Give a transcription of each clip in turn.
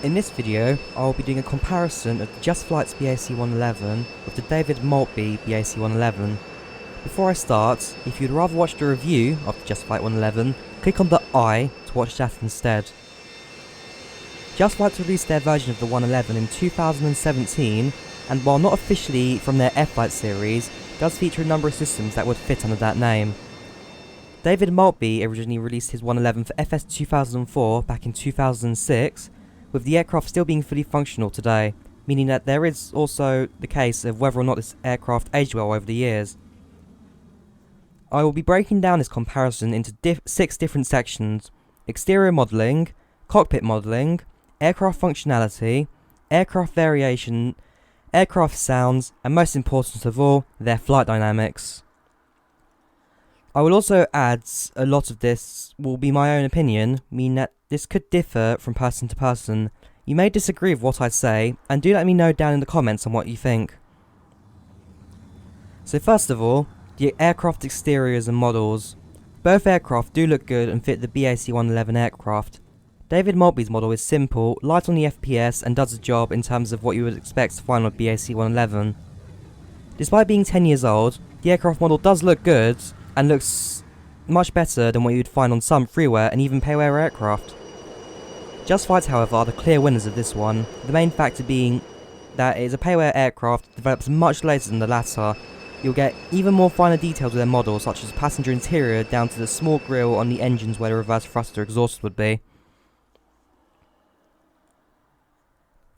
In this video, I will be doing a comparison of the Just Flight BAC 111 with the David Maltby BAC 111. Before I start, if you'd rather watch the review of the Just Flight 111, click on the I to watch that instead. Just Flight released their version of the 111 in 2017, and while not officially from their F-Flight series, does feature a number of systems that would fit under that name. David Maltby originally released his 111 for FS 2004 back in 2006, with the aircraft still being fully functional today, meaning that there is also the case of whether or not this aircraft aged well over the years. I will be breaking down this comparison into 6 different sections: exterior modelling, cockpit modelling, aircraft functionality, aircraft variation, aircraft sounds, and most important of all, their flight dynamics. I will also add a lot of this will be my own opinion, meaning that this could differ from person to person. You may disagree with what I say, and do let me know down in the comments on what you think. So first of all, the aircraft exteriors and models. Both aircraft do look good and fit the BAC 111 aircraft. David Maltby's model is simple, light on the FPS, and does the job in terms of what you would expect to find on BAC 111. Despite being 10 years old, the aircraft model does look good, and looks much better than what you'd find on some freeware and even payware aircraft. Just Flight, however, are the clear winners of this one, the main factor being that it is a payware aircraft developed much later than the latter. You'll get even more finer details with their models, such as passenger interior down to the small grille on the engines where the reverse thruster exhaust would be.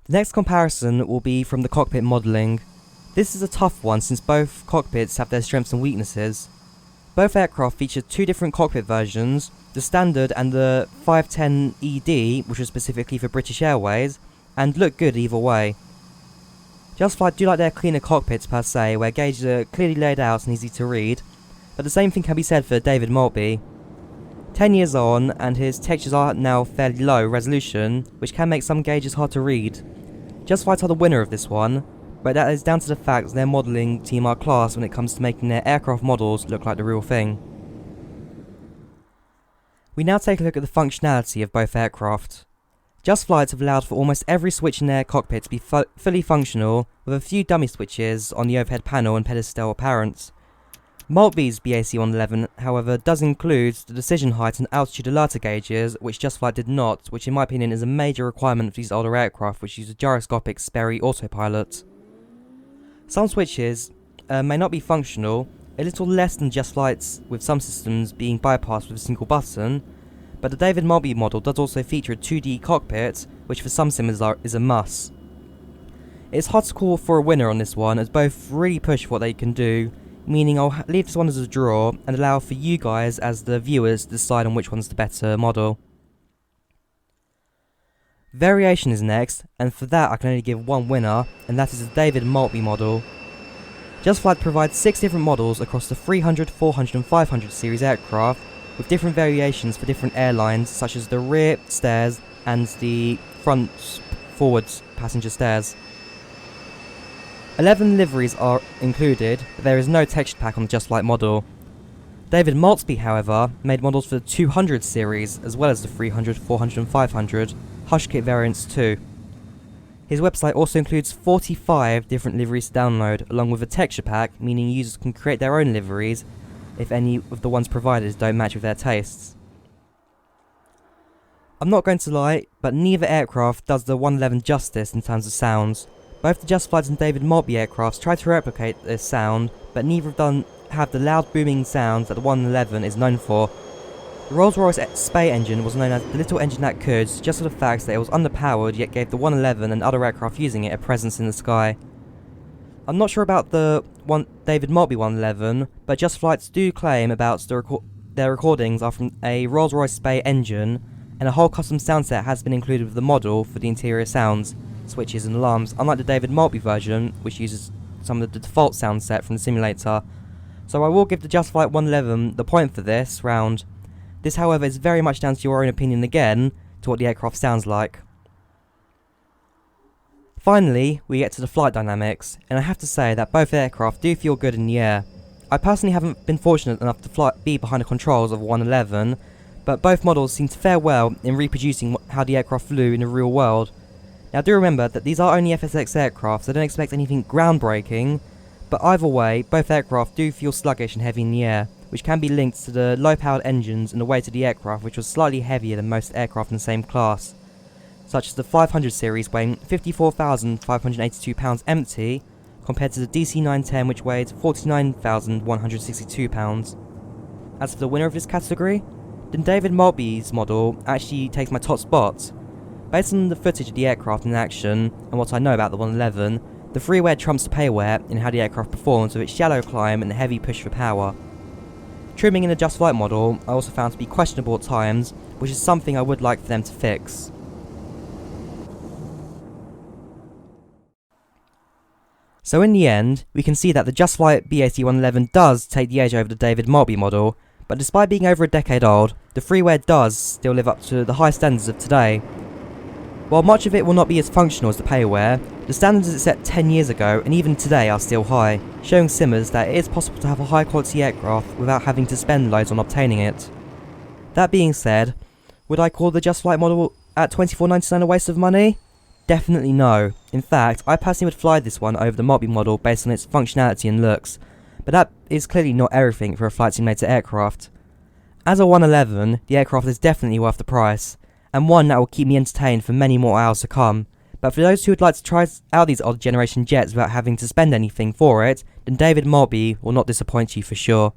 The next comparison will be from the cockpit modelling. This is a tough one since both cockpits have their strengths and weaknesses. Both aircraft feature 2 different cockpit versions, the standard and the 510 ED, which was specifically for British Airways, and look good either way. Just Flight do like their cleaner cockpits per se, where gauges are clearly laid out and easy to read, but the same thing can be said for David Maltby. 10 years on, and his textures are now fairly low resolution, which can make some gauges hard to read. Just Flight are the winner of this one, but that is down to the fact their modelling team are class when it comes to making their aircraft models look like the real thing. We now take a look at the functionality of both aircraft. Just Flight have allowed for almost every switch in their cockpit to be fully functional, with a few dummy switches on the overhead panel and pedestal apparent. Maltby's BAC 111, however, does include the decision height and altitude alerter gauges, which Just Flight did not, which in my opinion is a major requirement for these older aircraft which use a gyroscopic Sperry autopilot. Some switches may not be functional, a little less than Just Flight's, with some systems being bypassed with a single button, but the David Maltby model does also feature a 2D cockpit, which for some sims is a must. It's hard to call for a winner on this one, as both really push what they can do, meaning I'll leave this one as a draw and allow for you guys as the viewers to decide on which one's the better model. Variation is next, and for that I can only give one winner, and that is the David Maltby model. Just Flight provides 6 different models across the 300, 400 and 500 series aircraft, with different variations for different airlines, such as the rear stairs and the front forward passenger stairs. 11 liveries are included, but there is no texture pack on the Just Flight model. David Maltby, however, made models for the 200 series, as well as the 300, 400 and 500, Hush Kit variants too. His website also includes 45 different liveries to download, along with a texture pack, meaning users can create their own liveries if any of the ones provided don't match with their tastes. I'm not going to lie, but neither aircraft does the 111 justice in terms of sounds. Both the Just Flight and David Maltby aircrafts try to replicate this sound, but neither of them have the loud booming sounds that the 111 is known for. The Rolls-Royce Spey engine was known as the little engine that could, just for the fact that it was underpowered yet gave the 111 and other aircraft using it a presence in the sky. I'm not sure about the David Maltby 111, but Just Flights do claim about their recordings are from a Rolls-Royce Spey engine, and a whole custom sound set has been included with the model for the interior sounds, switches and alarms, unlike the David Maltby version, which uses some of the default sound set from the simulator. So I will give the Just Flight 111 the point for this round. This, however, is very much down to your own opinion again, to what the aircraft sounds like. Finally, we get to the flight dynamics, and I have to say that both aircraft do feel good in the air. I personally haven't been fortunate enough to be behind the controls of 111, but both models seem to fare well in reproducing how the aircraft flew in the real world, Now do remember that these are only FSX aircraft, so don't expect anything groundbreaking, but either way, both aircraft do feel sluggish and heavy in the air, which can be linked to the low-powered engines and the weight of the aircraft, which was slightly heavier than most aircraft in the same class, such as the 500 series weighing 54,582 pounds empty, compared to the DC-910 which weighed 49,162 pounds. As for the winner of this category, then David Maltby's model actually takes my top spot. Based on the footage of the aircraft in action, and what I know about the 111, the freeware trumps the payware in how the aircraft performs with its shallow climb and the heavy push for power. Trimming in the Just Flight model I also found to be questionable at times, which is something I would like for them to fix. So in the end, we can see that the Just Flight BAC 111 does take the edge over the David Maltby model, but despite being over a decade old, the freeware does still live up to the high standards of today. While much of it will not be as functional as the payware, the standards it set 10 years ago and even today are still high, showing simmers that it is possible to have a high quality aircraft without having to spend loads on obtaining it. That being said, would I call the Just Flight model at $24.99 a waste of money? Definitely no. In fact, I personally would fly this one over the Maltby model based on its functionality and looks, but that is clearly not everything for a flight simulator aircraft. As a 111, the aircraft is definitely worth the price, and one that will keep me entertained for many more hours to come. But for those who would like to try out these old generation jets without having to spend anything for it, then David Maltby will not disappoint you for sure.